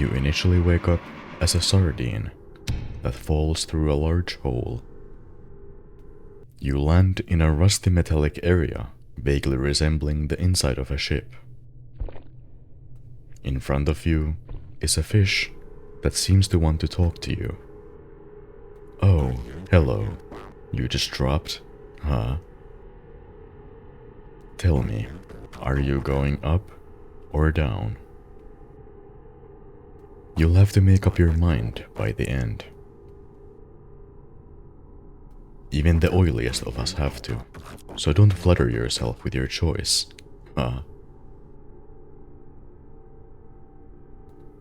You initially wake up as a sardine that falls through a large hole. You land in a rusty metallic area, vaguely resembling the inside of a ship. In front of you is a fish that seems to want to talk to you. Oh, hello. You just dropped? Huh? Tell me, are you going up or down? You'll have to make up your mind by the end. Even the oiliest of us have to, so don't flatter yourself with your choice, huh?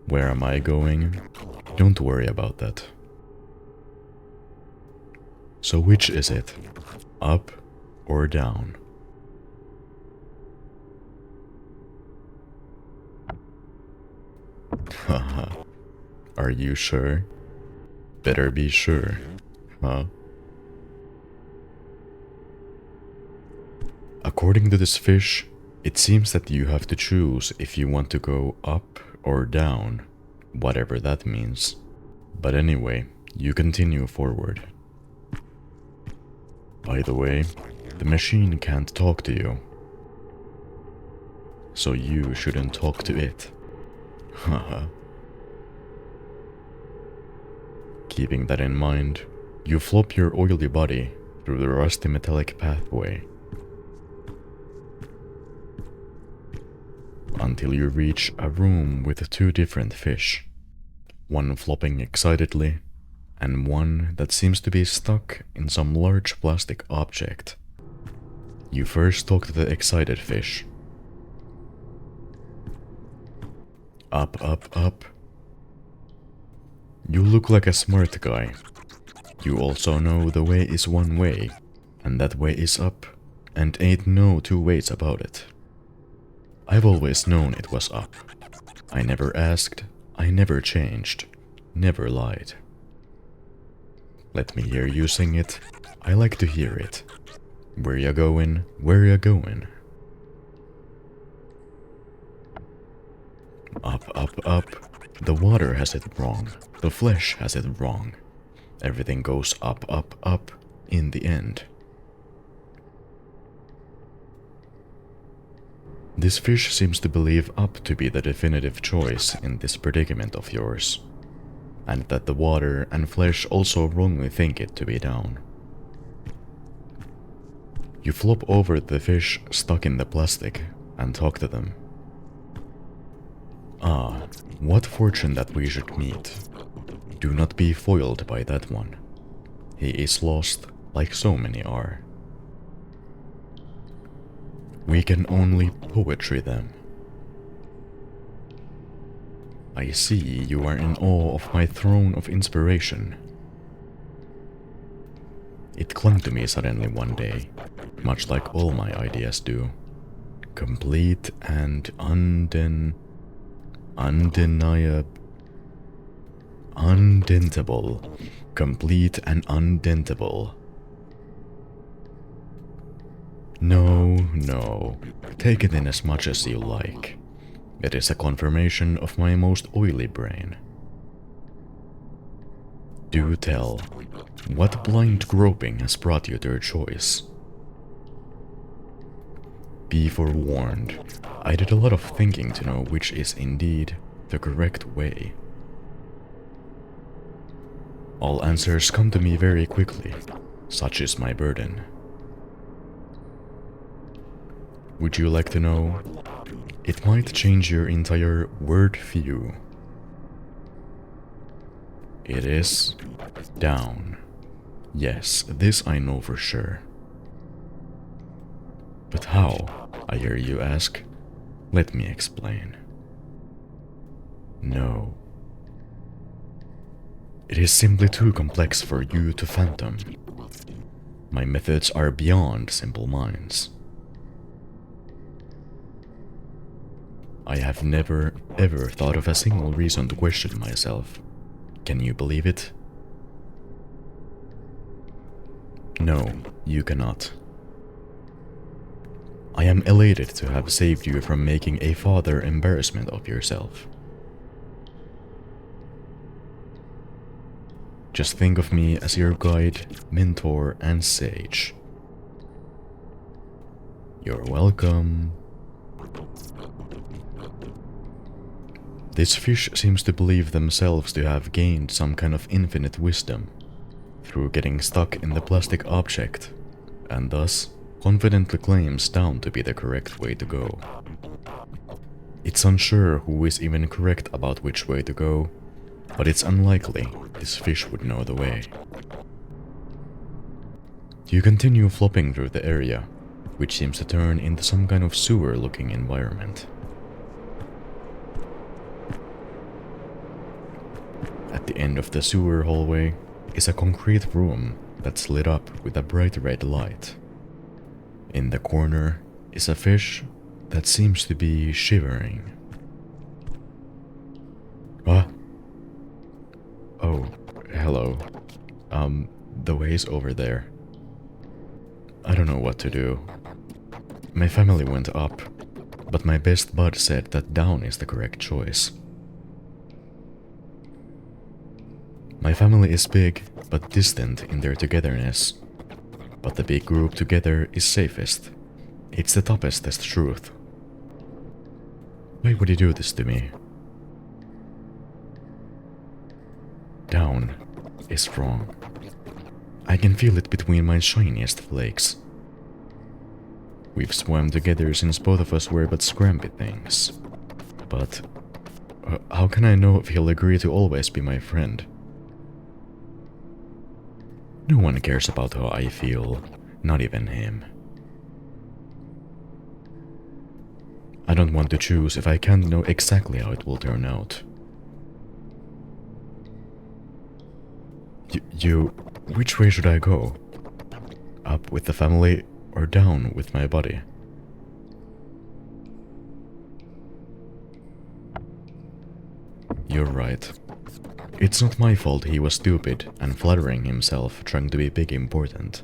Where am I going? Don't worry about that. So which is it? Up or down? Haha. Are you sure? Better be sure, huh? According to this fish, it seems that you have to choose if you want to go up or down, whatever that means. But anyway, you continue forward. By the way, the machine can't talk to you, so you shouldn't talk to it. Haha. Keeping that in mind, you flop your oily body through the rusty metallic pathway until you reach a room with two different fish, one flopping excitedly and one that seems to be stuck in some large plastic object. You first talk to the excited fish. Up, up, up. You look like a smart guy. You also know the way is one way, and that way is up, and ain't no two ways about it. I've always known it was up. I never asked, I never changed, never lied. Let me hear you sing it, I like to hear it. Where ya going, where ya going? Up, up, up. The water has it wrong, the flesh has it wrong. Everything goes up, up, up in the end. This fish seems to believe up to be the definitive choice in this predicament of yours, and that the water and flesh also wrongly think it to be down. You flop over the fish stuck in the plastic and talk to them. Ah, what fortune that we should meet. Do not be foiled by that one. He is lost, like so many are. We can only poetry them. I see you are in awe of my throne of inspiration. It clung to me suddenly one day, much like all my ideas do. Complete and undentable. Complete and undentable. No, take it in as much as you like. It is a confirmation of my most oily brain. Do tell, what blind groping has brought you to your choice? Be forewarned, I did a lot of thinking to know which is indeed the correct way. All answers come to me very quickly, such is my burden. Would you like to know? It might change your entire word view. It is down. Yes, this I know for sure. But how, I hear you ask? Let me explain. No. It is simply too complex for you to fathom. My methods are beyond simple minds. I have never, ever thought of a single reason to question myself. Can you believe it? No, you cannot. I am elated to have saved you from making a further embarrassment of yourself. Just think of me as your guide, mentor, and sage. You're welcome. This fish seems to believe themselves to have gained some kind of infinite wisdom through getting stuck in the plastic object, and thus confidently claims down to be the correct way to go. It's unsure who is even correct about which way to go, but it's unlikely this fish would know the way. You continue flopping through the area, which seems to turn into some kind of sewer-looking environment. At the end of the sewer hallway is a concrete room that's lit up with a bright red light. In the corner is a fish that seems to be shivering. Ah. Oh, hello. The way's over there. I don't know what to do. My family went up, but my best bud said that down is the correct choice. My family is big, but distant in their togetherness. But the big group together is safest. It's the toughest truth. Why would he do this to me? Down is wrong. I can feel it between my shiniest flakes. We've swam together since both of us were but scrampy things. But how can I know if he'll agree to always be my friend? No one cares about how I feel, not even him. I don't want to choose if I can't know exactly how it will turn out. Which way should I go? Up with the family or down with my buddy? You're right. It's not my fault he was stupid and flattering himself trying to be big important.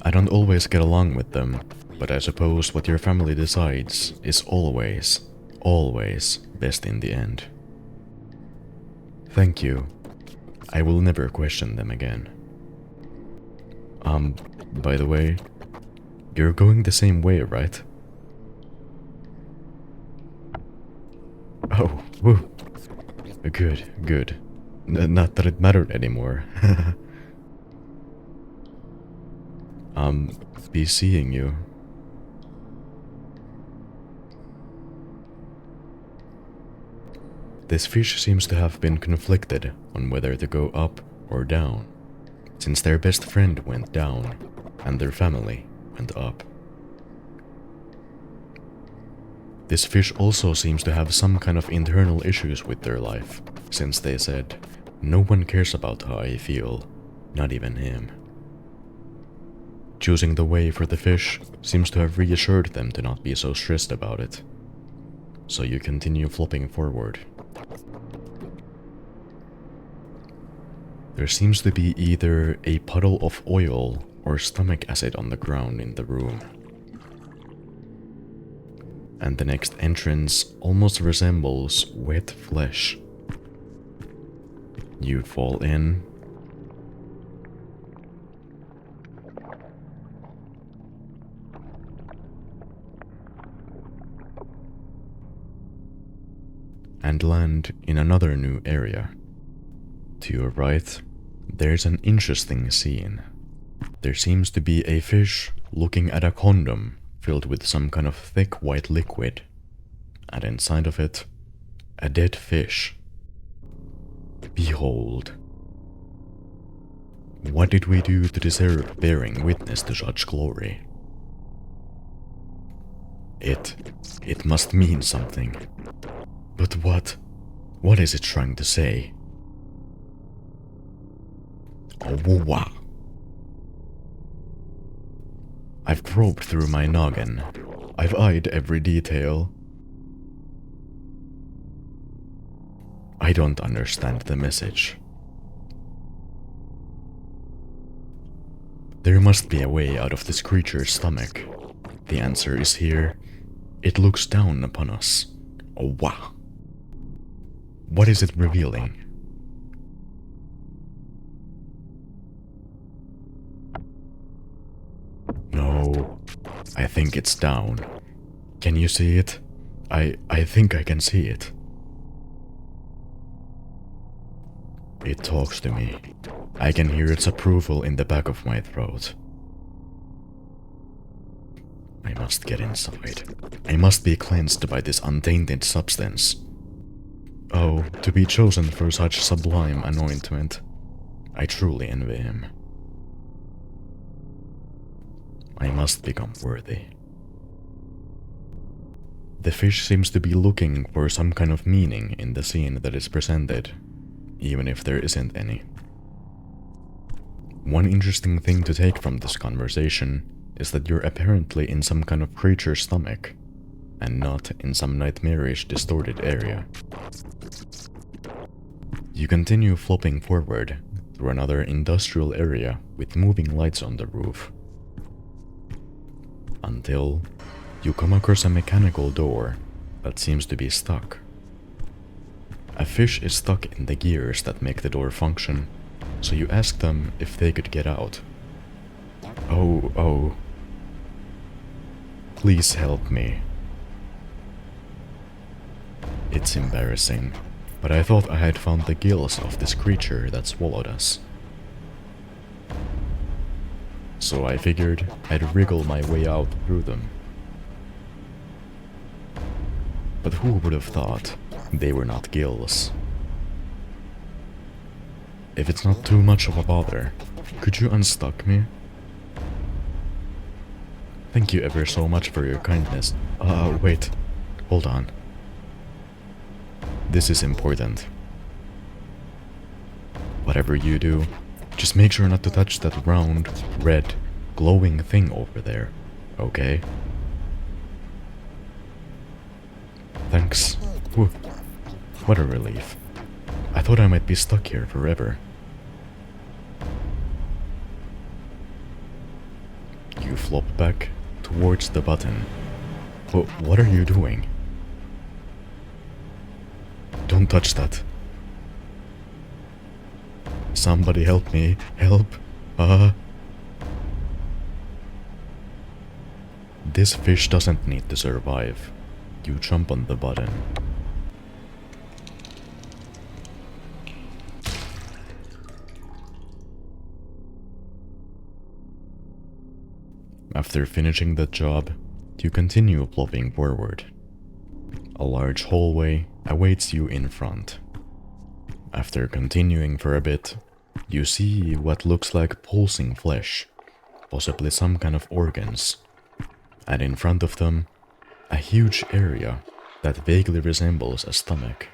I don't always get along with them, but I suppose what your family decides is always, always best in the end. Thank you. I will never question them again. By the way, you're going the same way, right? Oh, woo. Good. Not that it mattered anymore. Be seeing you. This fish seems to have been conflicted on whether to go up or down, since their best friend went down and their family went up. This fish also seems to have some kind of internal issues with their life, since they said, "No one cares about how I feel, not even him." Choosing the way for the fish seems to have reassured them to not be so stressed about it. So you continue flopping forward. There seems to be either a puddle of oil or stomach acid on the ground in the room. And the next entrance almost resembles wet flesh. You fall in. And land in another new area. To your right, there's an interesting scene. There seems to be a fish looking at a condom filled with some kind of thick white liquid, and inside of it, a dead fish. Behold. What did we do to deserve bearing witness to such glory? It must mean something. But what? What is it trying to say? Oh, wow. I've probed through my noggin. I've eyed every detail. I don't understand the message. There must be a way out of this creature's stomach. The answer is here. It looks down upon us. Oh, wow. What is it revealing? No, I think it's down. Can you see it? I think I can see it. It talks to me. I can hear its approval in the back of my throat. I must get inside. I must be cleansed by this untainted substance. Oh, to be chosen for such sublime anointment. I truly envy him. I must become worthy. The fish seems to be looking for some kind of meaning in the scene that is presented, even if there isn't any. One interesting thing to take from this conversation is that you're apparently in some kind of creature's stomach, and not in some nightmarish distorted area. You continue flopping forward through another industrial area with moving lights on the roof, until you come across a mechanical door that seems to be stuck. A fish is stuck in the gears that make the door function, so you ask them if they could get out. Oh. Please help me. It's embarrassing, but I thought I had found the gills of this creature that swallowed us. So I figured I'd wriggle my way out through them. But who would have thought they were not gills? If it's not too much of a bother, could you unstuck me? Thank you ever so much for your kindness. Wait. Hold on. This is important. Whatever you do, just make sure not to touch that round, red, glowing thing over there, okay? Thanks. Whew. What a relief. I thought I might be stuck here forever. You flop back towards the button. But what are you doing? Don't touch that. Somebody help me. Help. This fish doesn't need to survive. You jump on the button. After finishing the job, you continue plopping forward. A large hallway awaits you in front. After continuing for a bit, you see what looks like pulsing flesh, possibly some kind of organs, and in front of them, a huge area that vaguely resembles a stomach.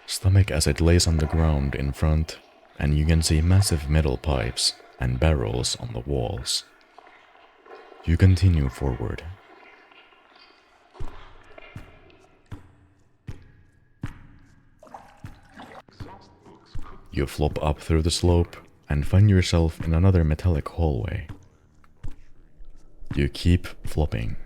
Stomach as it lays on the ground in front, and you can see massive metal pipes and barrels on the walls. You continue forward. You flop up through the slope and find yourself in another metallic hallway. You keep flopping.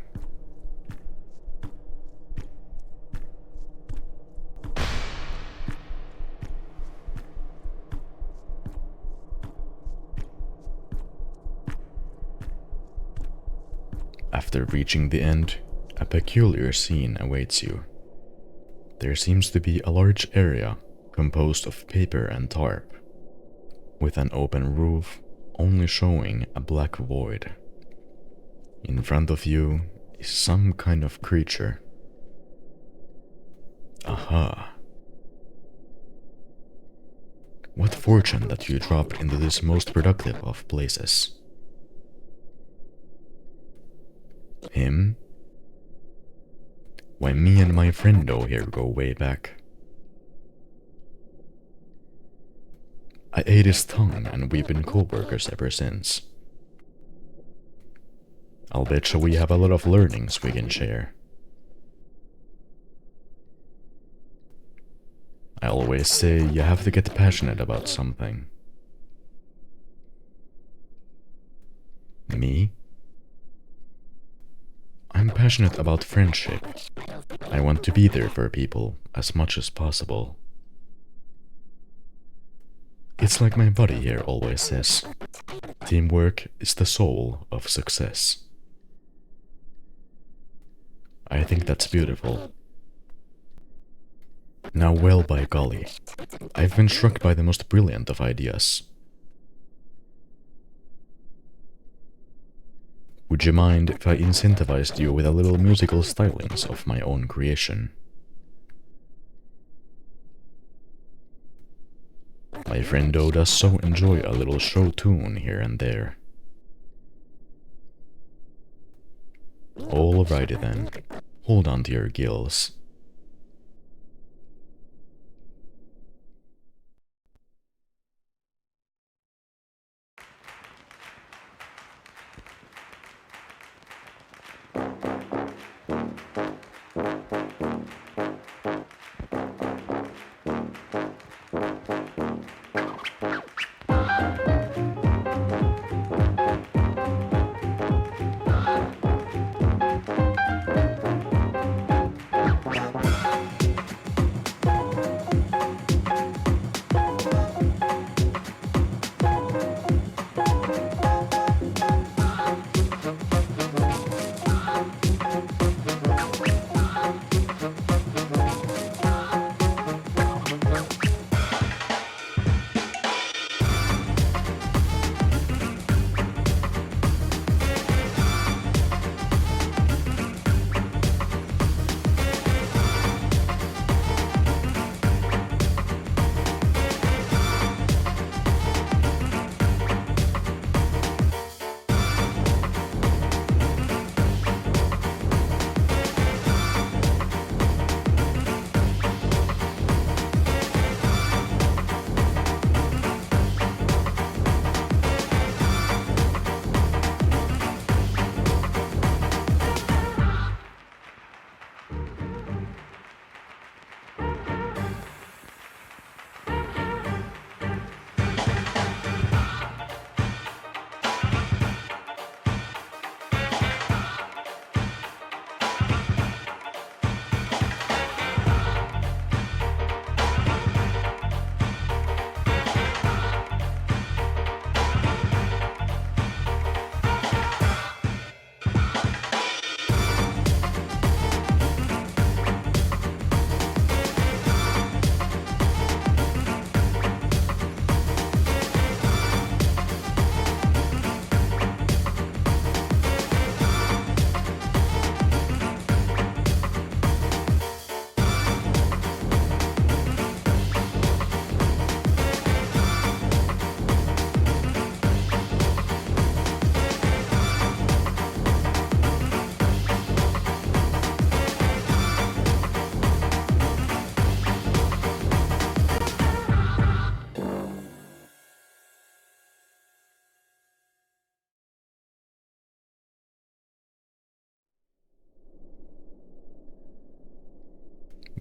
After reaching the end, a peculiar scene awaits you. There seems to be a large area composed of paper and tarp, with an open roof only showing a black void. In front of you is some kind of creature. Aha! What fortune that you dropped into this most productive of places. Him? Why, me and my friendo here go way back. I ate his tongue and we've been co-workers ever since. I'll betcha we have a lot of learnings we can share. I always say you have to get passionate about something. Me? I'm passionate about friendship. I want to be there for people as much as possible. It's like my buddy here always says, teamwork is the soul of success. I think that's beautiful. Now, well, by golly, I've been struck by the most brilliant of ideas. Would you mind if I incentivized you with a little musical stylings of my own creation? My friendo does so enjoy a little show tune here and there. Alrighty then, hold on to your gills.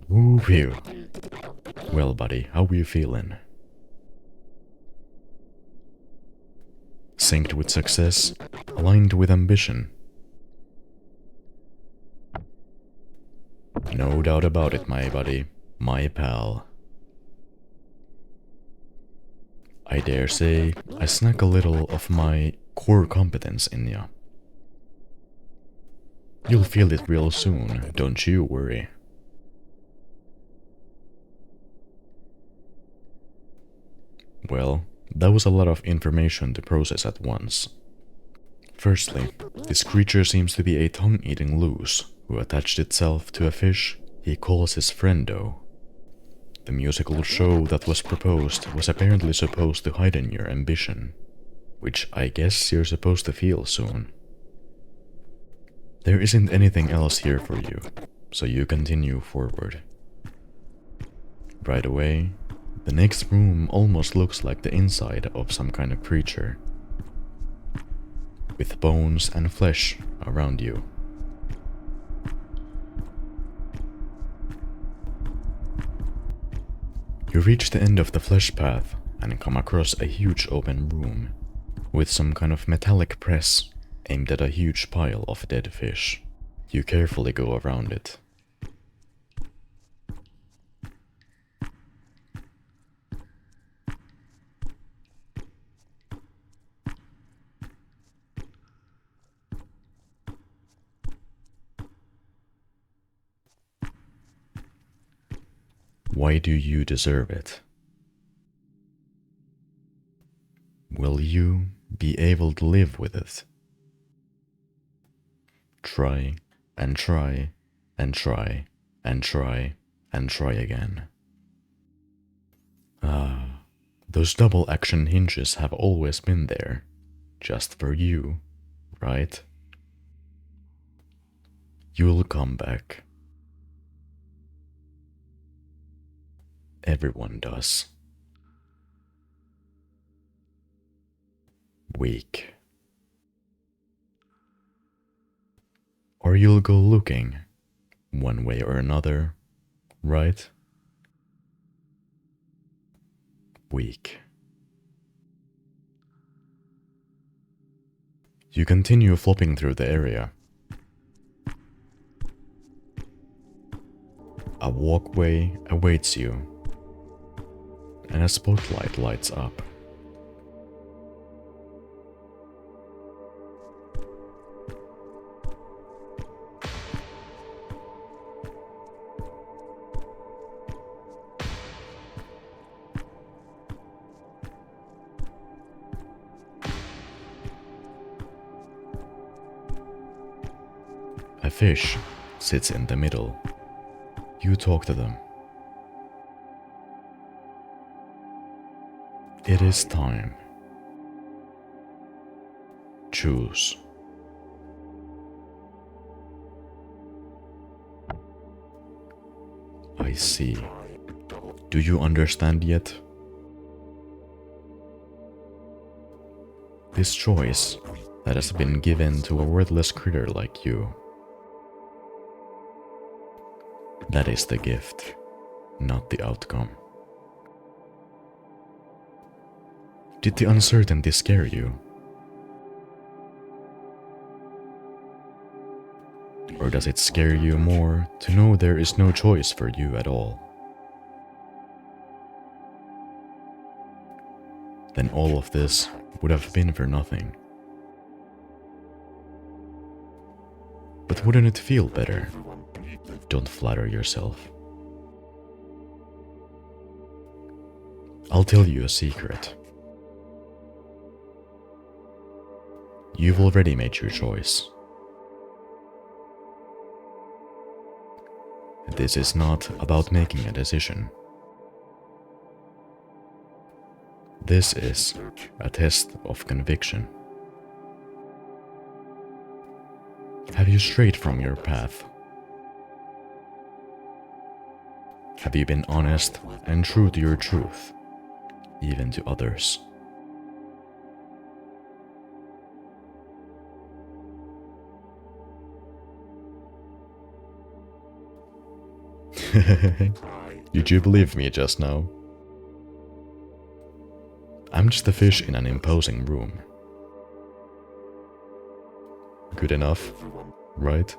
Woo-whew. Well, buddy, how are you feeling? Synced with success, aligned with ambition. No doubt about it, my buddy, my pal. I dare say I snuck a little of my core competence in ya. You'll feel it real soon, don't you worry. Well, that was a lot of information to process at once. Firstly, this creature seems to be a tongue-eating loose who attached itself to a fish he calls his friendo. The musical show that was proposed was apparently supposed to heighten your ambition, which I guess you're supposed to feel soon. There isn't anything else here for you, so you continue forward. Right away, the next room almost looks like the inside of some kind of creature, with bones and flesh around you. You reach the end of the flesh path and come across a huge open room with some kind of metallic press aimed at a huge pile of dead fish. You carefully go around it. Why do you deserve it? Will you be able to live with it? Try and try and try and try and try again. Those double action hinges have always been there, just for you, right? You'll come back. Everyone does. Weak. Or you'll go looking, one way or another, right? Weak. You continue flopping through the area. A walkway awaits you, and a spotlight lights up. A fish sits in the middle. You talk to them. It is time. Choose. I see. Do you understand yet? This choice that has been given to a worthless critter like you. That is the gift, not the outcome. Did the uncertainty scare you? Or does it scare you more to know there is no choice for you at all? Then all of this would have been for nothing. But wouldn't it feel better? Don't flatter yourself. I'll tell you a secret. You've already made your choice. This is not about making a decision. This is a test of conviction. Have you strayed from your path? Have you been honest and true to your truth, even to others? Did you believe me just now? I'm just a fish in an imposing room. Good enough, right?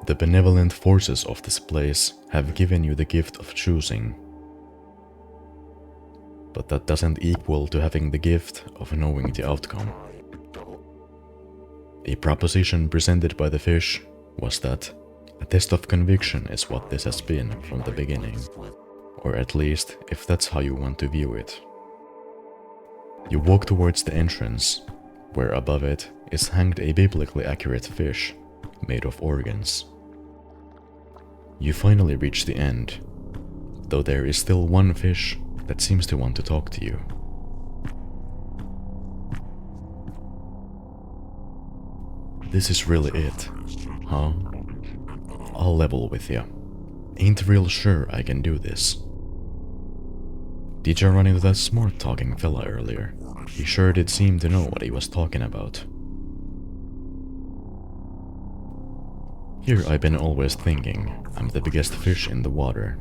The benevolent forces of this place have given you the gift of choosing. But that doesn't equal to having the gift of knowing the outcome. A proposition presented by the fish was that a test of conviction is what this has been from the beginning, or at least if that's how you want to view it. You walk towards the entrance, where above it is hanged a biblically accurate fish made of organs. You finally reach the end, though there is still one fish that seems to want to talk to you. This is really it, huh? I'll level with you. Ain't real sure I can do this. Did you run into that smart-talking fella earlier? He sure did seem to know what he was talking about. Here I've been always thinking I'm the biggest fish in the water.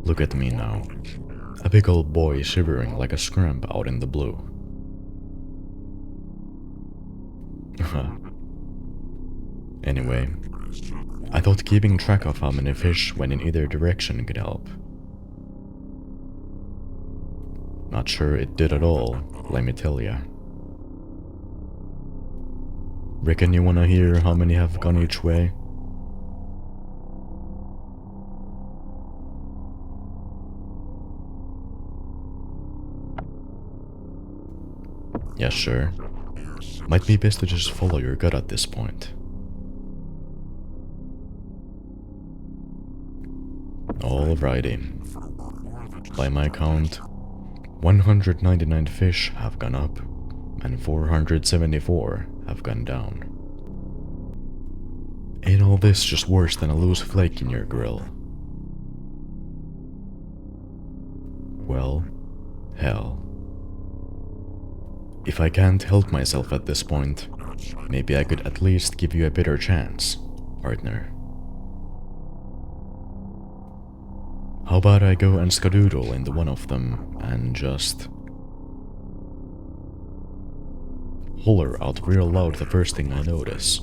Look at me now. A big old boy shivering like a scramp out in the blue. Anyway, I thought keeping track of how many fish went in either direction could help. Not sure it did at all, let me tell ya. Reckon you wanna hear how many have gone each way? Yeah, sure. Might be best to just follow your gut at this point. Alrighty. By my count, 199 fish have gone up, and 474 have gone down. Ain't all this just worse than a loose flake in your grill? Well, hell. If I can't help myself at this point, maybe I could at least give you a better chance, partner. How about I go and skadoodle into one of them and just holler out real loud the first thing I notice?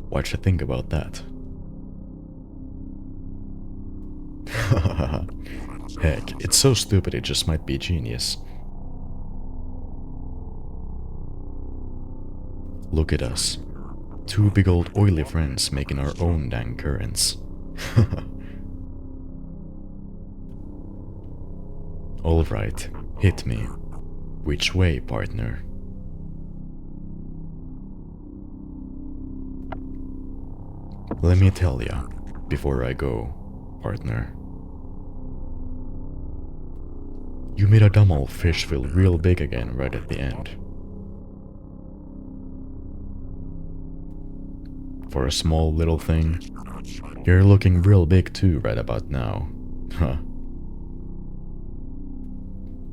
What you think about that? Heck, it's so stupid it just might be genius. Look at us. Two big old oily friends making our own dang currents. Alright, hit me. Which way, partner? Let me tell ya, before I go, partner. You made a dumb old fish feel real big again right at the end. For a small little thing, you're looking real big too right about now. Huh.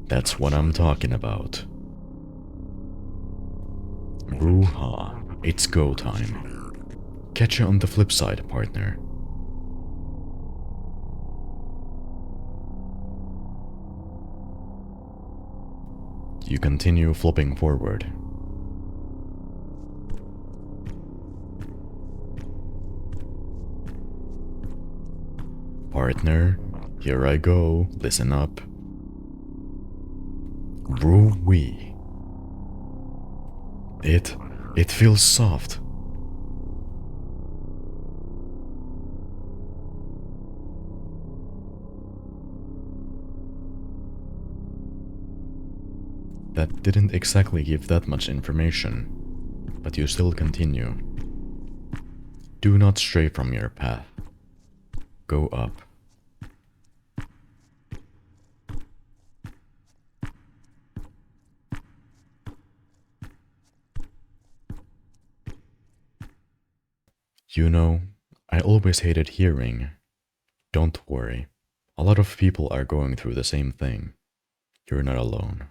That's what I'm talking about. Boo-ha, it's go time. Catch you on the flip side, partner. You continue flopping forward. Partner, here I go, listen up. Brew-wee. It feels soft. That didn't exactly give that much information, but you still continue. Do not stray from your path. Go up. You know, I always hated hearing. Don't worry. A lot of people are going through the same thing. You're not alone.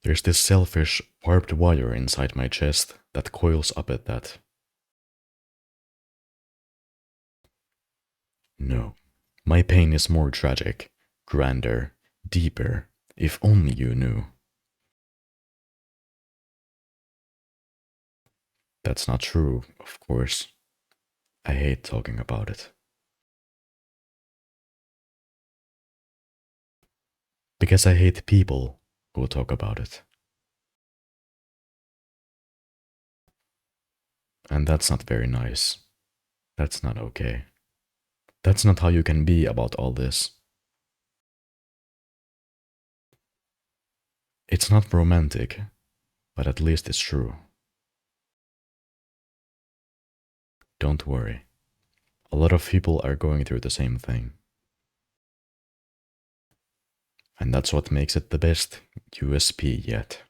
There's this selfish, barbed wire inside my chest that coils up at that. No, my pain is more tragic, grander, deeper, if only you knew. That's not true, of course. I hate talking about it. Because I hate people who talk about it. And that's not very nice. That's not okay. That's not how you can be about all this. It's not romantic, but at least it's true. Don't worry. A lot of people are going through the same thing. And that's what makes it the best USP yet.